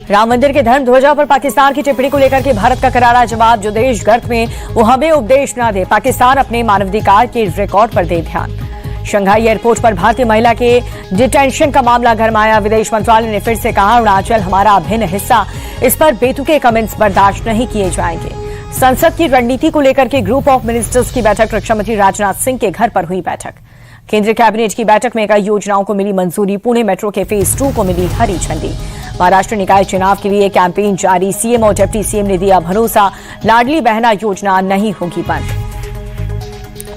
राम मंदिर के धर्म ध्वजा पर पाकिस्तान की टिप्पणी को लेकर के भारत का करारा जवाब। जो देश गर्त में वो हमें उपदेश न दे, पाकिस्तान अपने मानवाधिकार के रिकॉर्ड पर दे ध्यान। शंघाई एयरपोर्ट पर भारतीय महिला के डिटेंशन का मामला गरमाया। विदेश मंत्रालय ने फिर से कहा, अरुणाचल हमारा अभिन्न हिस्सा, इस पर बेतुके कमेंट्स बर्दाश्त नहीं किए जाएंगे। संसद की रणनीति को लेकर के ग्रुप ऑफ मिनिस्टर्स की बैठक, रक्षा मंत्री राजनाथ सिंह के घर पर हुई बैठक। केंद्रीय कैबिनेट की बैठक में कई योजनाओं को मिली मंजूरी। पुणे मेट्रो के फेज 2 को मिली हरी झंडी। महाराष्ट्र निकाय चुनाव के लिए कैंपेन जारी। सीएम और डिप्टी सीएम ने दिया भरोसा, लाडली बहना योजना नहीं होगी बंद।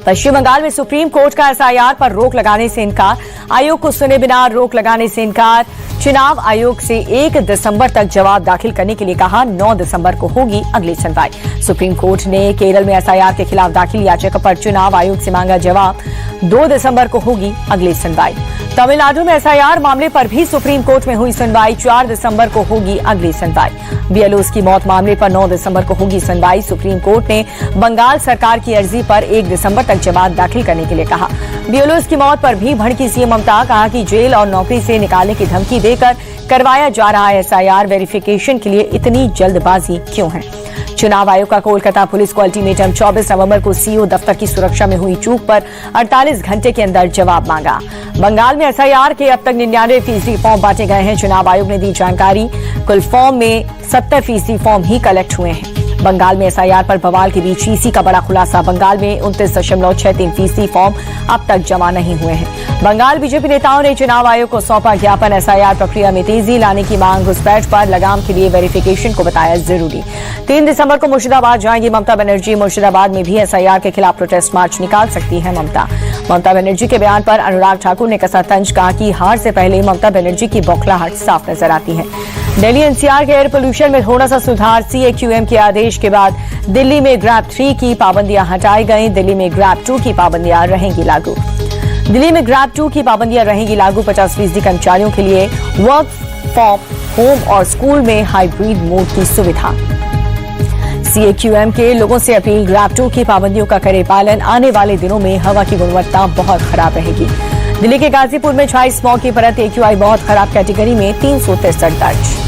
पश्चिम बंगाल में सुप्रीम कोर्ट का एसआईआर पर रोक लगाने से इनकार। आयोग को सुने बिना रोक लगाने से इनकार। चुनाव आयोग से 1 दिसंबर तक जवाब दाखिल करने के लिए कहा। 9 दिसंबर को होगी अगली सुनवाई। सुप्रीम कोर्ट ने केरल में एसआईआर के खिलाफ दाखिल याचिका पर चुनाव आयोग से मांगा जवाब। 2 दिसंबर को होगी अगली सुनवाई। तमिलनाडु में एसआईआर मामले पर भी सुप्रीम कोर्ट में हुई सुनवाई। 4 दिसंबर को होगी अगली सुनवाई। बीएलओ की मौत मामले पर 9 दिसंबर को होगी सुनवाई। सुप्रीम कोर्ट ने बंगाल सरकार की अर्जी पर 1 दिसंबर तक जवाब दाखिल करने के लिए कहा। बीएलओ की मौत पर भी भड़की सीएम ममता, कहा कि जेल और नौकरी से निकालने की धमकी देकर करवाया जा रहा है एसआईआर। वेरिफिकेशन के लिए इतनी जल्दबाजी क्यों है? चुनाव आयोग का कोलकाता पुलिस को अल्टीमेटम। 24 नवंबर को सीओ दफ्तर की सुरक्षा में हुई चूक पर 48 घंटे के अंदर जवाब मांगा। बंगाल में एसआईआर के अब तक 99% फॉर्म बांटे गए हैं। चुनाव आयोग ने दी जानकारी, कुल फॉर्म में 70% फॉर्म ही कलेक्ट हुए हैं। बंगाल में एसआईआर पर बवाल के बीच ईसी का बड़ा खुलासा। बंगाल में 29.63% फॉर्म अब तक जमा नहीं हुए हैं। बंगाल बीजेपी नेताओं ने चुनाव आयोग को सौंपा ज्ञापन। एसआईआर प्रक्रिया में तेजी लाने की मांग। घुसपैठ पर लगाम के लिए वेरिफिकेशन को बताया जरूरी। 3 दिसंबर को मुर्शिदाबाद जाएंगी ममता बनर्जी। मुर्शिदाबाद में भी एसआईआर के खिलाफ प्रोटेस्ट मार्च निकाल सकती है ममता। ममता बनर्जी के बयान पर अनुराग ठाकुर ने कसा तंज, कहा कि हार से पहले ममता बनर्जी की बौखलाहट साफ नजर आती है। दिल्ली एनसीआर के एयर पोल्यूशन में थोड़ा सा सुधार। सीएक्यूएम के आदेश के बाद दिल्ली में ग्रैब 3 की पाबंदियां हटाई गई। दिल्ली में ग्रैब 2 की पाबंदियां रहेंगी लागू। दिल्ली में ग्रैब 2 की पाबंदियां रहेंगी लागू। 50% कर्मचारियों के लिए वर्क फ्रॉम होम और स्कूल में हाइब्रिड मोड की सुविधा। सीएक्यूएम के लोगों से अपील, ग्रैब 2 की पाबंदियों का करे पालन। आने वाले दिनों में हवा की गुणवत्ता बहुत खराब रहेगी। दिल्ली के गाजीपुर में छाई स्मॉग की परत। AQI बहुत खराब कैटेगरी में 363 दर्ज।